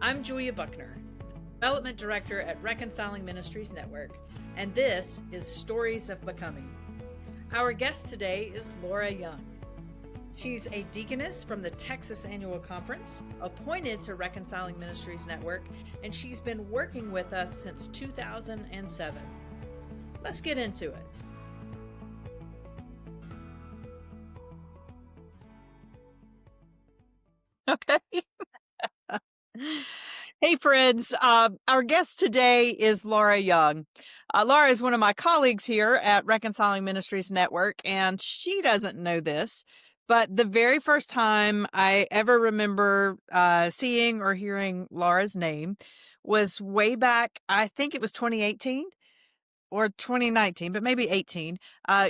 I'm Julia Buckner, Development Director at Reconciling Ministries Network, and this is Stories of Becoming. Our guest today is Laura Young. She's a deaconess from the Texas Annual Conference, appointed to Reconciling Ministries Network, and she's been working with us since 2007. Let's get into it. Okay. Hey, friends. Our guest today is Laura Young. Laura is one of my colleagues here at Reconciling Ministries Network, and she doesn't know this, but the very first time I ever remember seeing or hearing Laura's name was way back, I think it was 2018 or 2019, but maybe 18.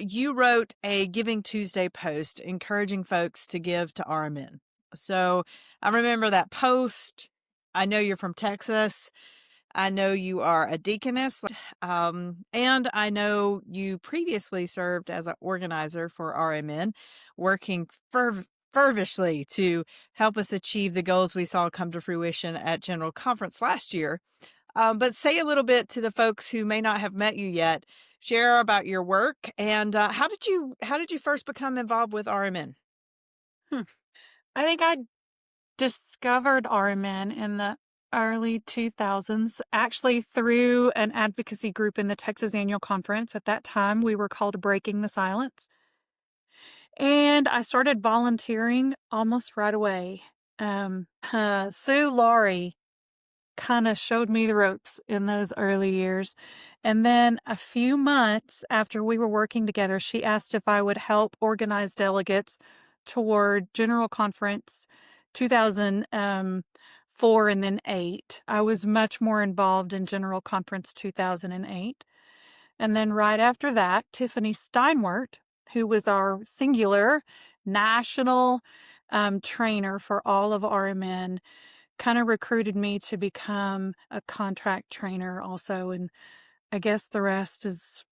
You wrote a Giving Tuesday post encouraging folks to give to RMN. So I remember that post. I know you're from Texas. I know you are a deaconess, and I know you previously served as an organizer for RMN, working fervently to help us achieve the goals we saw come to fruition at General Conference last year. But say a little bit to the folks who may not have met you yet. Share about your work and how did you first become involved with RMN? I think I discovered RMN in the early 2000s, actually through an advocacy group in the Texas Annual Conference. At that time, we were called Breaking the Silence. And I started volunteering almost right away. Sue Laurie kind of showed me the ropes in those early years. And then a few months after we were working together, she asked if I would help organize delegates toward General Conference 2004 and then 8. I was much more involved in General Conference 2008. And then right after that, Tiffany Steinwert, who was our singular national trainer for all of RMN, kind of recruited me to become a contract trainer also. And I guess the rest is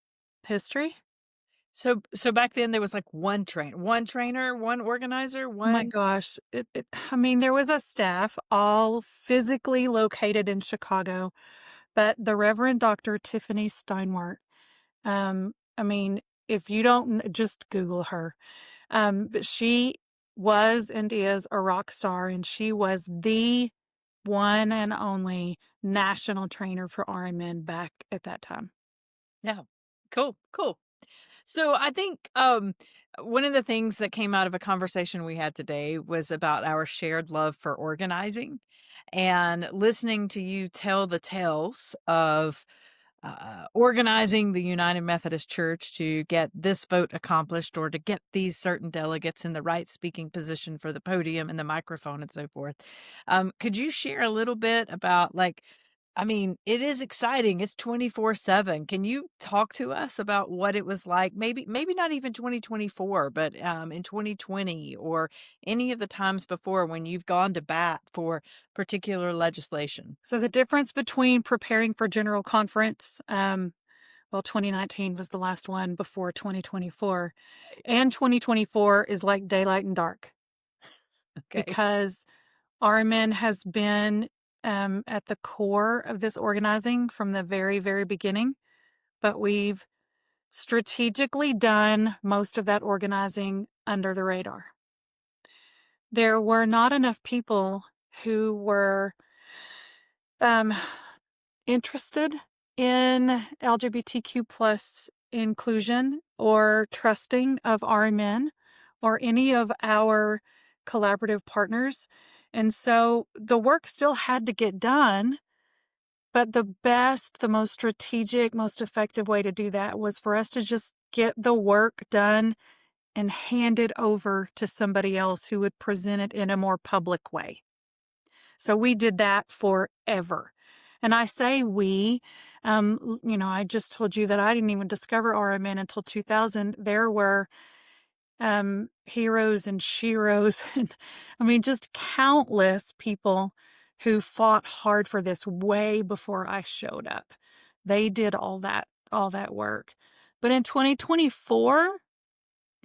history. So back then there was like one trainer, one organizer, Oh my gosh. There was a staff all physically located in Chicago, but the Reverend Dr. Tiffany Steinwert, if you don't, just Google her. But she was and is a rock star, and she was the one and only national trainer for RMN back at that time. Yeah. Cool. So I think one of the things that came out of a conversation we had today was about our shared love for organizing and listening to you tell the tales of organizing the United Methodist Church to get this vote accomplished or to get these certain delegates in the right speaking position for the podium and the microphone and so forth. Could you share a little bit about it is exciting. It's 24/7. Can you talk to us about what it was like? Maybe not even 2024, but in 2020 or any of the times before when you've gone to bat for particular legislation. So the difference between preparing for General Conference, 2019 was the last one before 2024, and 2024 is like daylight and dark. Okay. Because RMN has been at the core of this organizing from the very, very beginning, but we've strategically done most of that organizing under the radar. There were not enough people who were interested in LGBTQ plus inclusion or trusting of RMN or any of our collaborative partners. And so the work still had to get done, but the best, the most strategic, most effective way to do that was for us to just get the work done and hand it over to somebody else who would present it in a more public way. So we did that forever. And I say we, I just told you that I didn't even discover RMN until 2000. There were heroes and sheroes, and just countless people who fought hard for this way before I showed up. They did all that work. But in 2024,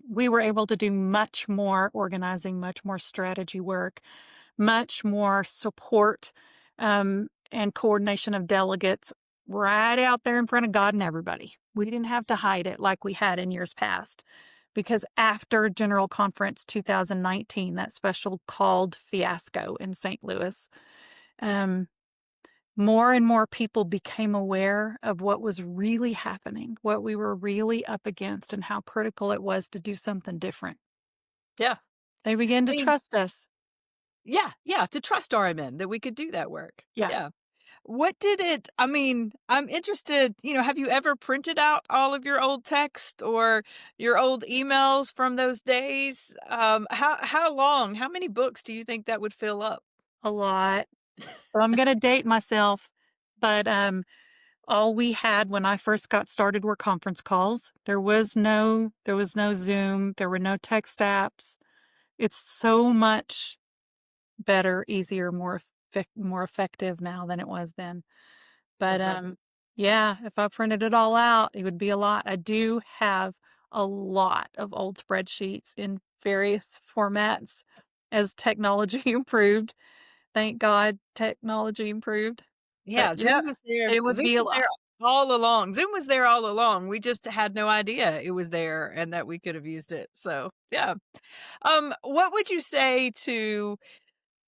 we were able to do much more organizing, much more strategy work, much more support and coordination of delegates right out there in front of God and everybody. We didn't have to hide it like we had in years past because after General Conference 2019, that special called fiasco in St. Louis, um, more and more people became aware of what was really happening, what we were really up against, and how critical it was to do something different. Yeah. They began I to mean, trust us. yeah, yeah, to trust RMN that we could do that work. Yeah, Yeah. What did it I mean, I'm interested, have you ever printed out all of your old text or your old emails from those days? How many books do you think that would fill up? a lot. So I'm gonna date myself, but all we had when I first got started were conference calls. There was no Zoom, there were no text apps. It's so much better, easier, more effective now than it was then. But Uh-huh. yeah, if I printed it all out, it would be a lot. I do have a lot of old spreadsheets in various formats as technology improved. Thank God technology improved. But Yeah, yeah, Zoom was there it would Zoom be a was there lot. all along. Zoom was there all along. We just had no idea it was there and that we could have used it. So, yeah. What would you say to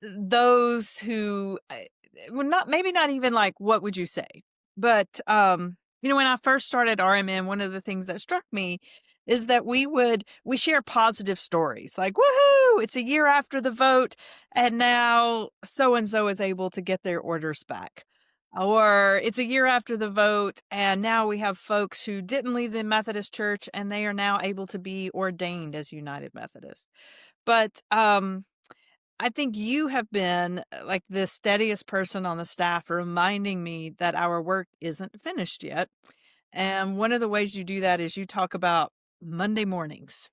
those who, well, not maybe not even like what would you say, but when I first started RMN, one of the things that struck me is that we share positive stories like, woohoo, it's a year after the vote, and now so and so is able to get their orders back. Or it's a year after the vote, and now we have folks who didn't leave the Methodist Church and they are now able to be ordained as United Methodist. But I think you have been, like, the steadiest person on the staff reminding me that our work isn't finished yet, and one of the ways you do that is you talk about Monday mornings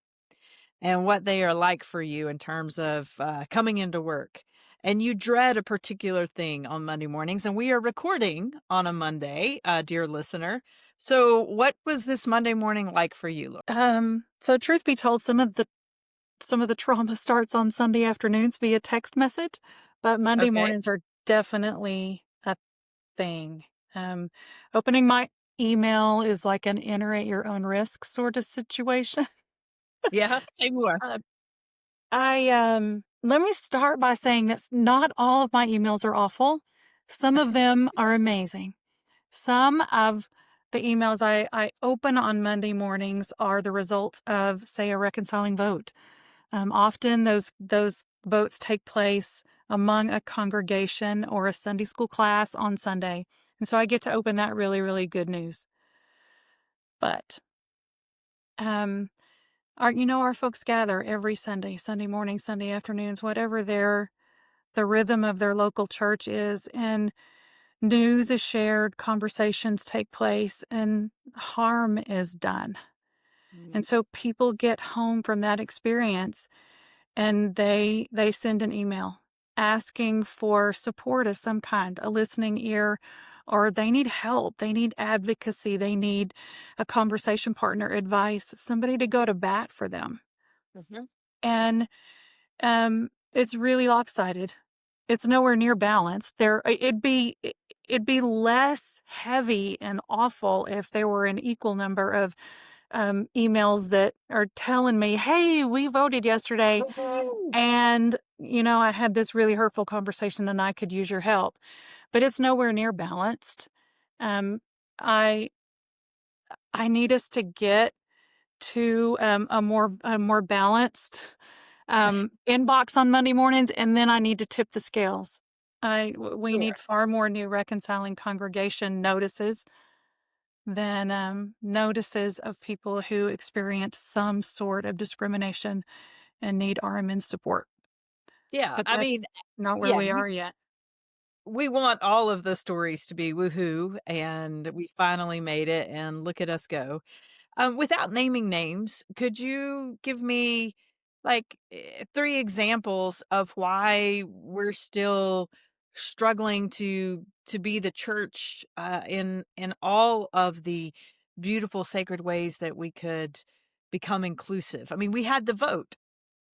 and what they are like for you in terms of, coming into work, and you dread a particular thing on Monday mornings, and we are recording on a Monday, dear listener. So what was this Monday morning like for you, Laura? So truth be told, some of the trauma starts on Sunday afternoons via text message, but Monday Okay. mornings are definitely a thing. Um, Opening my email is like an enter at your own risk sort of situation. Yeah, say more. Uh, Let me start by saying that not all of my emails are awful. Some of them are amazing. Some of the emails I open on Monday mornings are the results of, say, a reconciling vote. Often those votes take place among a congregation or a Sunday school class on Sunday, and so I get to open that really, really good news. But um, our folks gather every Sunday, Sunday morning, Sunday afternoons, whatever the rhythm of their local church is, and news is shared, conversations take place, and harm is done. Mhm. And so people get home from that experience and they send an email asking for support of some kind, a listening ear, or they need help, they need advocacy, they need a conversation partner, advice, somebody to go to bat for them. Mhm. And it's really lopsided. It's nowhere near balanced. It'd be less heavy and awful if there were an equal number of emails that are telling me, "Hey, we voted yesterday, Woohoo! and I had this really hurtful conversation, and I could use your help." But it's nowhere near balanced. Um, I I need us to get to a more balanced inbox on Monday mornings, and then I need to tip the scales. We Sure. need far more new reconciling congregation notices than notices of people who experience some sort of discrimination and need RMN support. Yeah, But I that's mean, not where yeah, we are yet. we want all of the stories to be woohoo, and we finally made it, and look at us go. Without naming names, could you give me, like, 3 examples of why we're still struggling to be the church, in all of the beautiful, sacred ways that we could become inclusive? I mean, we had the vote.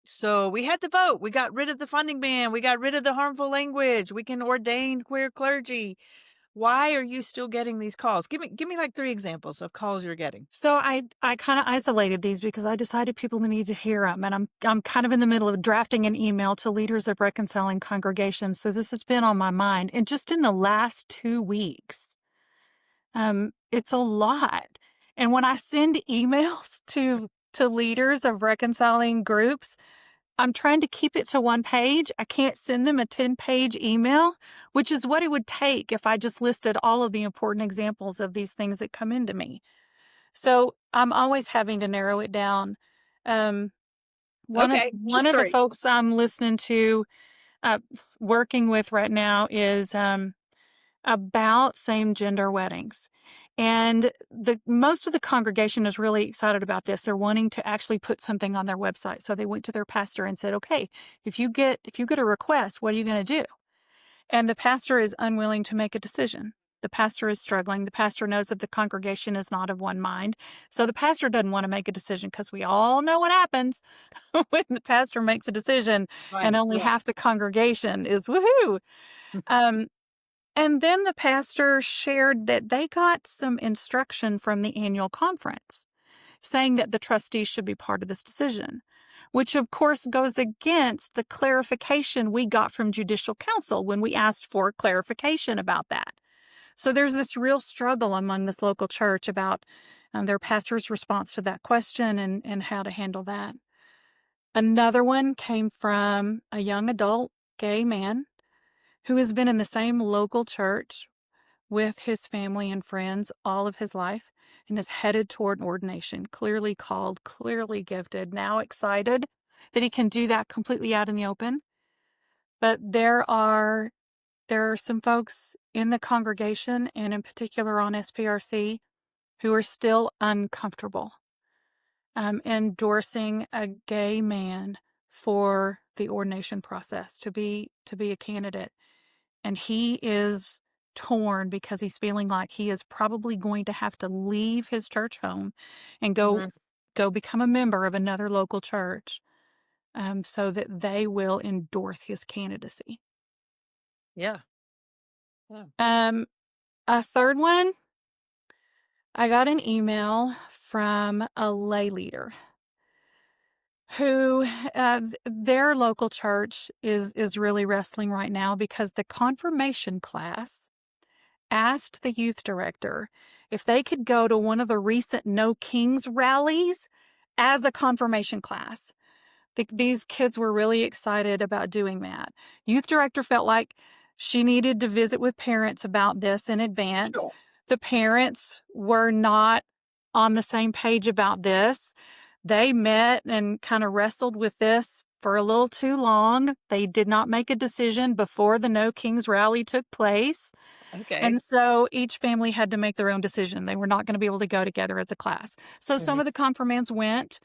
So we had to vote. We got rid of the funding ban. We got rid of the harmful language. We can ordain queer clergy. Why are you still getting these calls? Give me like 3 examples of calls you're getting. So I kind of isolated these because I decided people needed to hear them, and I'm kind of in the middle of drafting an email to leaders of reconciling congregations. So this has been on my mind, and just in the last 2 weeks, it's a lot. And when I send emails to leaders of reconciling groups, I'm trying to keep it to 1 page. I can't send them a 10-page email, which is what it would take if I just listed all of the important examples of these things that come into me. So I'm always having to narrow it down. Um, one of Okay, one just of the 3. folks I'm listening to, uh, working with right now is about same gender weddings. And the most of the congregation is really excited about this. They're wanting to actually put something on their website. So they went to their pastor and said, "Okay, if you get a request, what are you going to do?" And the pastor is unwilling to make a decision. The pastor is struggling. The pastor knows that the congregation is not of one mind. So the pastor doesn't want to make a decision because we all know what happens when the pastor makes a decision and Right, only yeah. half the congregation is woohoo. Um, and then the pastor shared that they got some instruction from the annual conference saying that the trustees should be part of this decision, which of course goes against the clarification we got from judicial council when we asked for clarification about that. So there's this real struggle among this local church about their pastor's response to that question and how to handle that. Another one came from a young adult gay man who has been in the same local church with his family and friends all of his life and is headed toward ordination, clearly called, clearly gifted, now excited that he can do that completely out in the open. But there are some folks in the congregation and in particular on SPRC who are still uncomfortable endorsing a gay man for the ordination process to be a candidate. And he is torn because he's feeling like he is probably going to have to leave his church home and Mhm. go become a member of another local church, so that they will endorse his candidacy. Yeah, yeah. Um, a third one, I got an email from a lay leader who their local church is really wrestling right now because the confirmation class asked the youth director if they could go to one of the recent No Kings rallies as a confirmation class. These kids were really excited about doing that. Youth director felt like she needed to visit with parents about this in advance. Sure. The parents were not on the same page about this. They met and kind of wrestled with this for a little too long. They did not make a decision before the No Kings rally took place. Okay. And so each family had to make their own decision. They were not going to be able to go together as a class. So some Mhm. of the confirmands went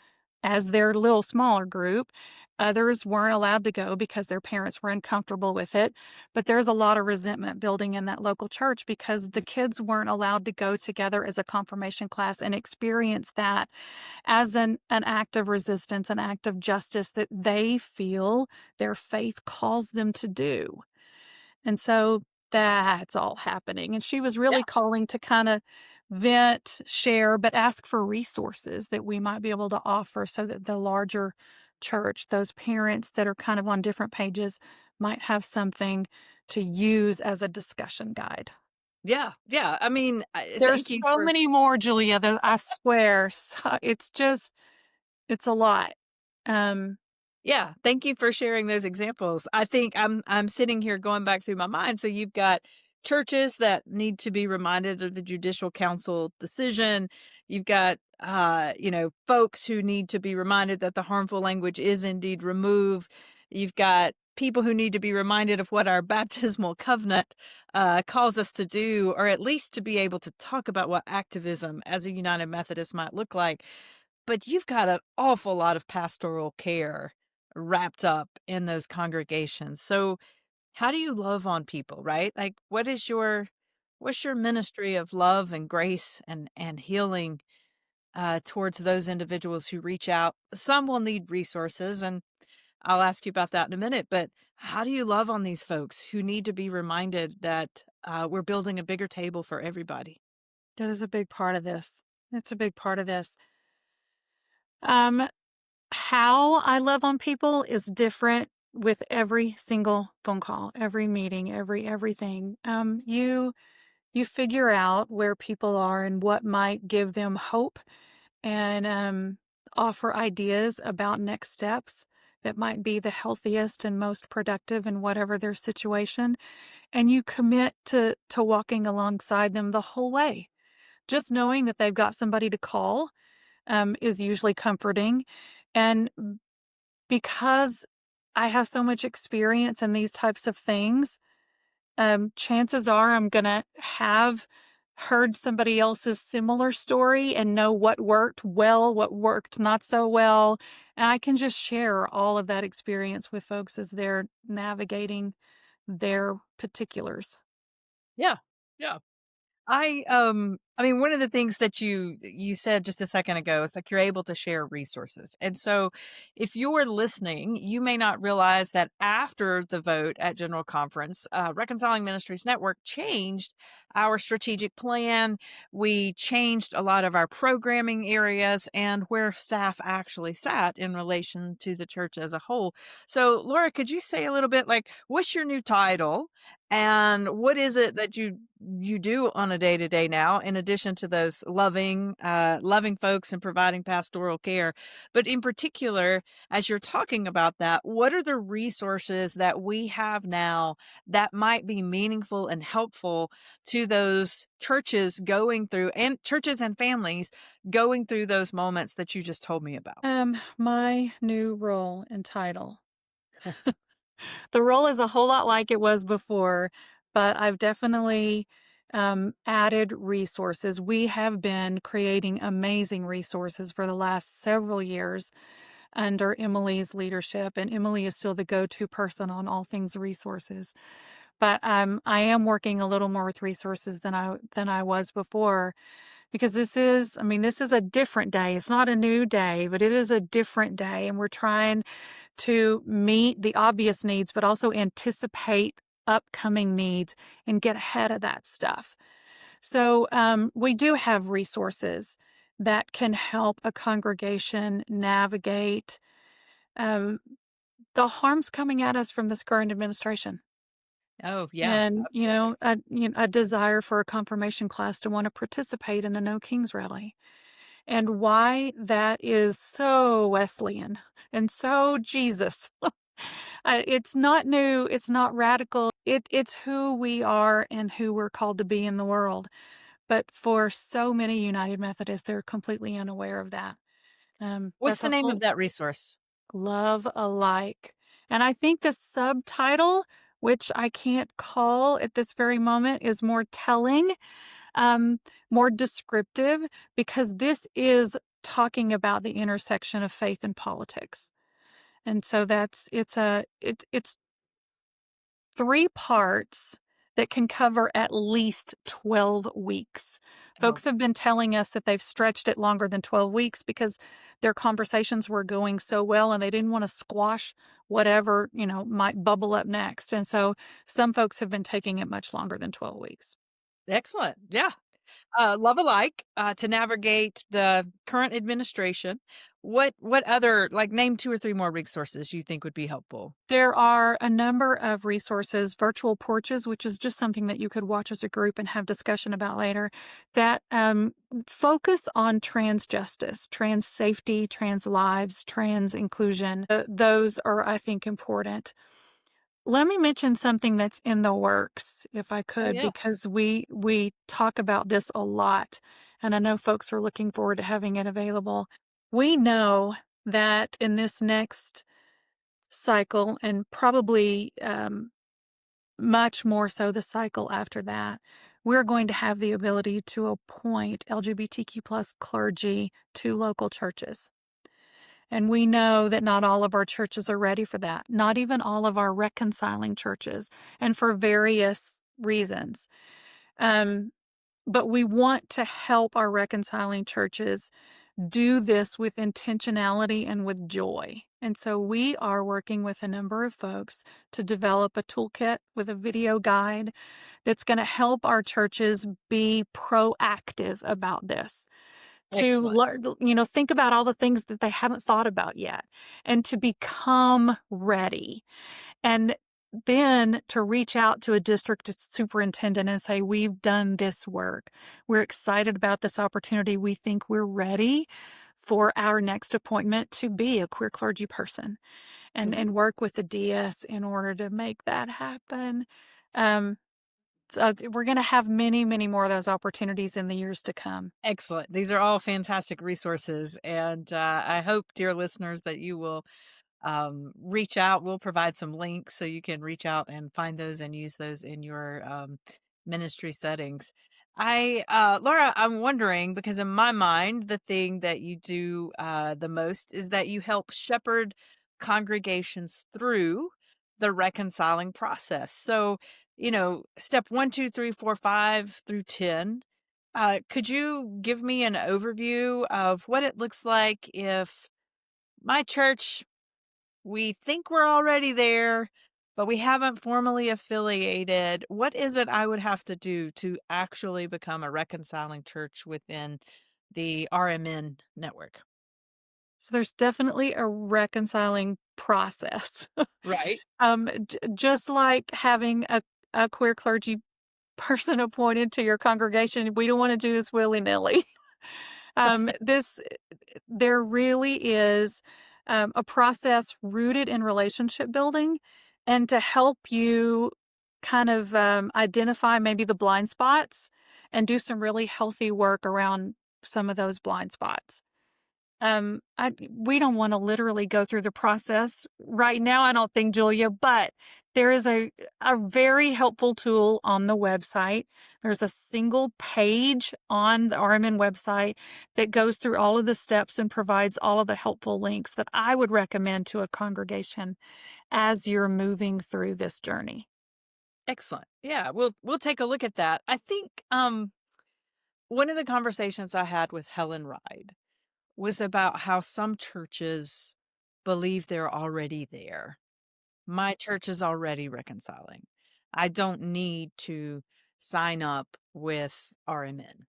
as their little smaller group. Others weren't allowed to go because their parents were uncomfortable with it. But there's a lot of resentment building in that local church because the kids weren't allowed to go together as a confirmation class and experience that as an act of resistance, an act of justice that they feel their faith calls them to do. And so that's all happening. And she was Yeah, really calling to kind of vent, share, but ask for resources that we might be able to offer so that the larger church, those parents that are kind of on different pages, might have something to use as a discussion guide. yeah, yeah. I mean, There's thank you so for. many more, Julia, that I swear. So it's a lot. Um, Yeah, thank you for sharing those examples. I think I'm sitting here going back through my mind. So you've got churches that need to be reminded of the judicial council decision. You've got folks who need to be reminded that the harmful language is indeed removed. You've got people who need to be reminded of what our baptismal covenant calls us to do, or at least to be able to talk about what activism as a United Methodist might look like. But you've got an awful lot of pastoral care wrapped up in those congregations. So how do you love on people, right? Like what's your ministry of love and grace and healing towards those individuals who reach out? Some will need resources, and I'll ask you about that in a minute, but how do you love on these folks who need to be reminded that we're building a bigger table for everybody? That is a big part of this. It's a big part of this. Um, how I love on people is different with every single phone call, every meeting, everything. You figure out where people are and what might give them hope and offer ideas about next steps that might be the healthiest and most productive in whatever their situation. And you commit to walking alongside them the whole way. Just knowing that they've got somebody to call is usually comforting. And because I have so much experience in these types of things, chances are I'm going to have heard somebody else's similar story and know what worked well, what worked not so well. And I can just share all of that experience with folks as they're navigating their particulars. Yeah. Yeah. I mean, one of the things that you said just a second ago is like you're able to share resources. And so if you're listening, you may not realize that after the vote at General Conference, Reconciling Ministries Network changed our strategic plan. We changed a lot of our programming areas and where staff actually sat in relation to the church as a whole. So, Laura, could you say a little bit like what's your new title? And what is it that you do on a day-to-day now in addition to those loving folks and providing pastoral care? But in particular, as you're talking about that, what are the resources that we have now that might be meaningful and helpful to those churches going through and churches and families going through those moments that you just told me about? My new role and title. The role is a whole lot like it was before, but I've definitely added resources. We have been creating amazing resources for the last several years under Emily's leadership, and Emily is still the go-to person on all things resources. But I am working a little more with resources than I was before because this is a different day. It's not a new day, but it is a different day, and we're trying to meet the obvious needs, but also anticipate upcoming needs and get ahead of that stuff. So we do have resources that can help a congregation navigate um, the harms coming at us from this current administration. Oh, yeah, And, absolutely. a desire for a confirmation class to want to participate in a No Kings rally. And why that is so Wesleyan and so Jesus. It's not new, it's not radical. It's who we are and who we're called to be in the world. But for so many United Methodists, they're completely unaware of that. What's That's the a name of whole that resource? love alike. And I think the subtitle, which I can't call at this very moment, is more telling, um, more descriptive, because this is talking about the intersection of faith and politics. And so it's 3 parts that can cover at least 12 weeks. Oh, Folks have been telling us that they've stretched it longer than 12 weeks because their conversations were going so well and they didn't wanna squash whatever, might bubble up next. And so some folks have been taking it much longer than 12 weeks. excellent. Yeah. Love alike, to navigate the current administration. What other like, name 2 or 3 more resources you think would be helpful? There are a number of resources, virtual porches, which is just something that you could watch as a group and have discussion about later, that focus on trans justice, trans safety, trans lives, trans inclusion. Those are, I think, important. Let me mention something that's in the works, if I Oh, could, yeah. because we talk about this a lot, and I know folks are looking forward to having it available. We know that in this next cycle and probably much more so the cycle after that, we're going to have the ability to appoint LGBTQ plus clergy to local churches. And we know that not all of our churches are ready for that, not even all of our reconciling churches, and for various reasons. Um, but we want to help our reconciling churches do this with intentionality and with joy. And so we are working with a number of folks to develop a toolkit with a video guide that's going to help our churches be proactive about this. To Excellent. learn, think about all the things that they haven't thought about yet and to become ready. And then to reach out to a district superintendent and say, we've done this work. We're excited about this opportunity. We think we're ready for our next appointment to be a queer clergy person Mhm. and work with the DS in order to make that happen. Um, we're going to have many, many more of those opportunities in the years to come. Excellent. These are all fantastic resources. And I hope, dear listeners, that you will reach out. We'll provide some links so you can reach out and find those and use those in your ministry settings. Laura, I'm wondering because in my mind, the thing that you do the most is that you help shepherd congregations through the reconciling process. So, step 1, 2, 3, 4, 5 through 10. Could you give me an overview of what it looks like if my church we think we're already there, but we haven't formally affiliated? What is it I would have to do to actually become a reconciling church within the RMN network? So there's definitely a reconciling process. Right. Just like having a queer clergy person appointed to your congregation, we don't want to do this willy nilly. This there really is a process rooted in relationship building, and to help you kind of identify maybe the blind spots and do some really healthy work around some of those blind spots. We don't want to literally go through the process right now, I don't think, Julia, but there is a very helpful tool on the website. There's a single page on the RMN website that goes through all of the steps and provides all of the helpful links that I would recommend to a congregation as you're moving through this journey. Excellent. Yeah, we'll take a look at that. I think one of the conversations I had with Helen Ride was about how some churches believe they're already there. My church is already reconciling. I don't need to sign up with RMN.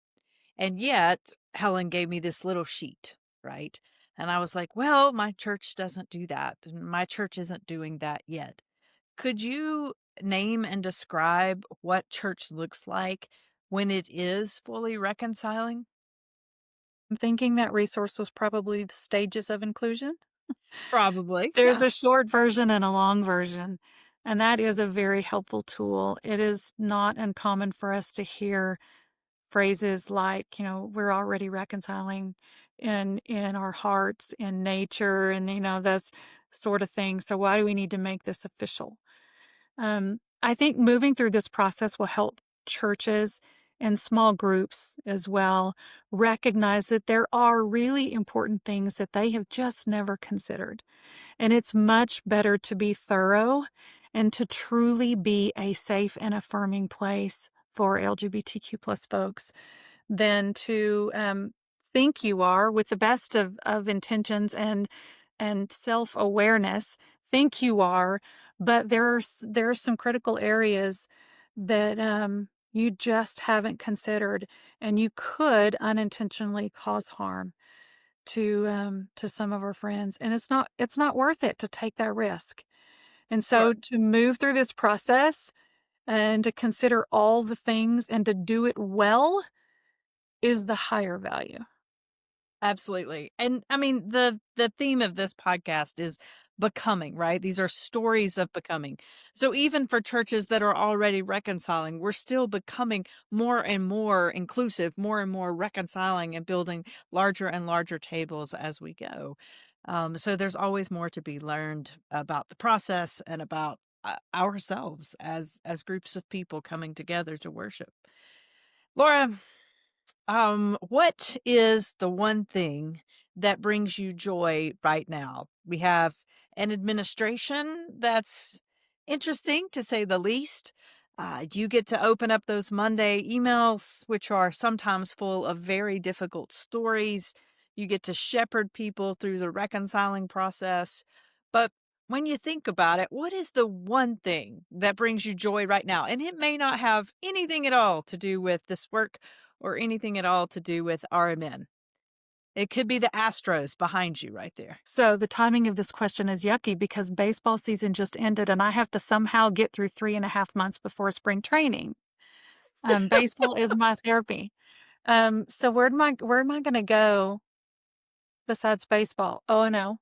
And yet, Helen gave me this little sheet, right? And I was like, well, my church doesn't do that. And my church isn't doing that yet. Could you name and describe what church looks like when it is fully reconciling? I'm thinking that resource was probably the stages of inclusion. Probably. There's Yeah. a short version and a long version, and that is a very helpful tool. It is not uncommon for us to hear phrases like, we're already reconciling in our hearts, in nature, and this sort of thing. So why do we need to make this official? I think moving through this process will help churches and small groups as well recognize that there are really important things that they have just never considered. And it's much better to be thorough and to truly be a safe and affirming place for LGBTQ plus folks than to think you are with the best of intentions and self-awareness, think you are, but there are some critical areas that you just haven't considered, and you could unintentionally cause harm to some of our friends, and it's not worth it to take that risk. And Sure. so to move through this process and to consider all the things and to do it well is the higher value. Absolutely. And I mean, the theme of this podcast is becoming, right? These are stories of becoming. So even for churches that are already reconciling, we're still becoming more and more inclusive, more and more reconciling and building larger and larger tables as we go. So there's always more to be learned about the process and about ourselves as groups of people coming together to worship. Laura, what is the one thing that brings you joy right now? We have an administration that's interesting to say the least. You get to open up those Monday emails, which are sometimes full of very difficult stories. You get to shepherd people through the reconciling process. But when you think about it, what is the one thing that brings you joy right now? And it may not have anything at all to do with this work or anything at all to do with RMN. It could be the Astros behind you right there. So the timing of this question is yucky because baseball season just ended and I have to somehow get through 3.5 months before spring training. Baseball is my therapy. So where am I going to go besides baseball? Oh, no.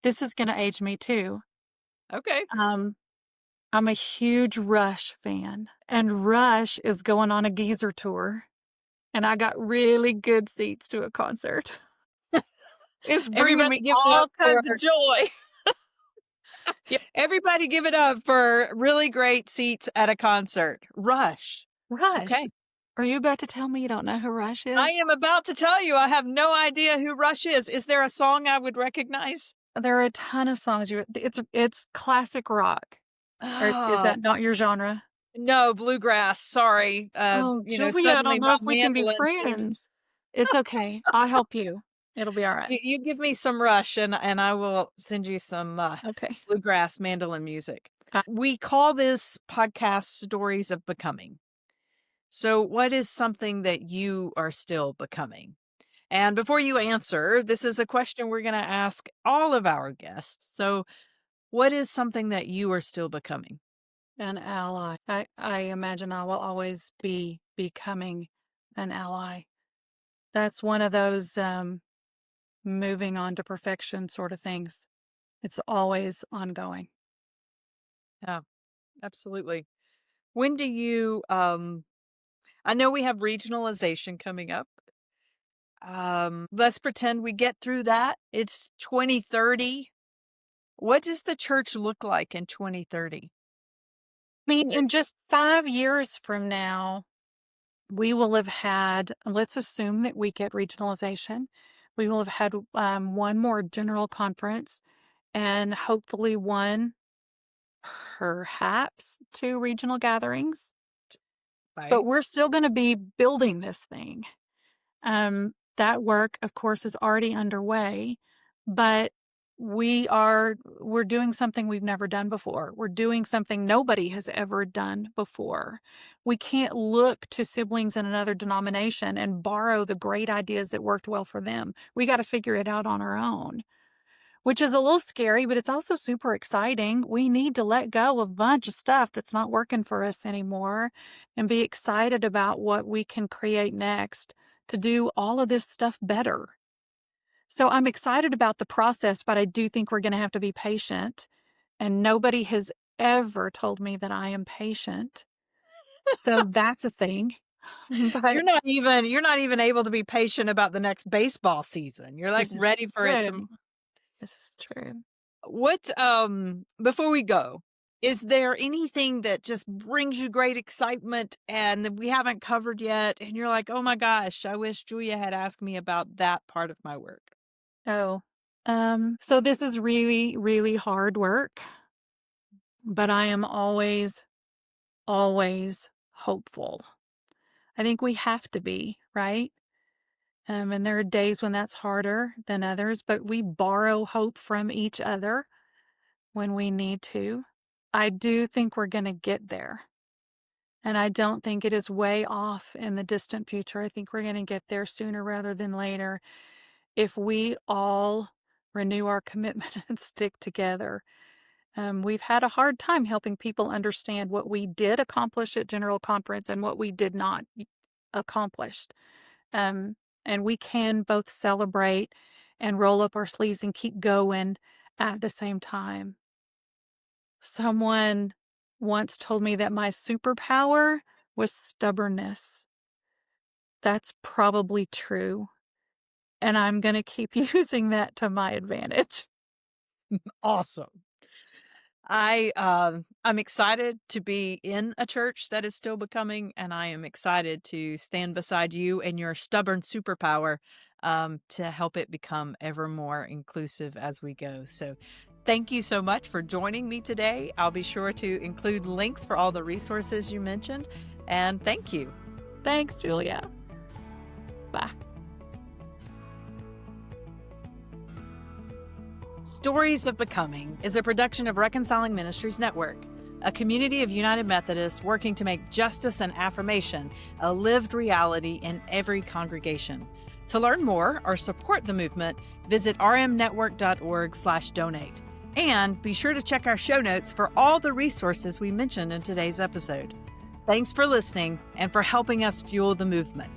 This is going to age me too. Okay. I'm a huge Rush fan, and Rush is going on a geezer tour, and I got really good seats to a concert. It's bringing Everybody me give it up all for kinds of joy. Yep. everybody give it up for really great seats at a concert. Rush. Rush. Okay. Are you about to tell me you don't know who Rush I is? am about to tell you, I have no idea who Rush is. Is there a song I would recognize? There are a ton of songs it's classic rock. Or is Oh, that not your genre? no, bluegrass. Sorry. Oh, Julia, I Suddenly don't know my if we can be mandolin seems. friends. It's okay. I'll help you. It'll be all right. You give me some Rush, and I will send you some Okay. bluegrass mandolin music. Uh, We call this podcast Stories of Becoming. So, what is something that you are still becoming? And before you answer, this is a question we're going to ask all of our guests. So, what is something that you are still becoming? An ally. I imagine I will always be becoming an ally. That's one of those moving on to perfection sort of things. It's always ongoing. Yeah, absolutely. When do you I know we have regionalization coming up. Let's pretend we get through that. It's 2030. What does the church look like in 2030? I mean, in just 5 years from now, we will have had, let's assume that we get regionalization. We will have had one more general conference and hopefully one, perhaps two regional gatherings. But Right? we're still going to be building this thing. That work, of course, is already underway, but we're doing something we've never done before. We're doing something nobody has ever done before. We can't look to siblings in another denomination and borrow the great ideas that worked well for them. We got to figure it out on our own, which is a little scary, but it's also super exciting. We need to let go of a bunch of stuff that's not working for us anymore and be excited about what we can create next to do all of this stuff better. So I'm excited about the process, but I do think we're going to have to be patient. And nobody has ever told me that I am patient. So that's a thing. But You're not even able to be patient about the next baseball season. You're like this is ready for it to true. This is true. What before we go, is there anything that just brings you great excitement and that we haven't covered yet and you're like, "Oh my gosh, I wish Julia had asked me about that part of my work." Oh, so this is really, really hard work, but I am always, always hopeful. I think we have to be, right? And there are days when that's harder than others, but we borrow hope from each other when we need to. I do think we're going to get there. And I don't think it is way off in the distant future. I think we're going to get there sooner rather than later if we all renew our commitment and stick together. We've had a hard time helping people understand what we did accomplish at General Conference and what we did not accomplish. And we can both celebrate and roll up our sleeves and keep going at the same time. Someone once told me that my superpower was stubbornness. That's probably true. And I'm going to keep using that to my advantage. Awesome. I'm excited to be in a church that is still becoming, and I am excited to stand beside you and your stubborn superpower to help it become ever more inclusive as we go. So thank you so much for joining me today. I'll be sure to include links for all the resources you mentioned, and thank you. Thanks, Julia. Bye. Stories of Becoming is a production of Reconciling Ministries Network, a community of United Methodists working to make justice and affirmation a lived reality in every congregation. To learn more or support the movement, visit rmnetwork.org/donate. And be sure to check our show notes for all the resources we mentioned in today's episode. Thanks for listening and for helping us fuel the movement.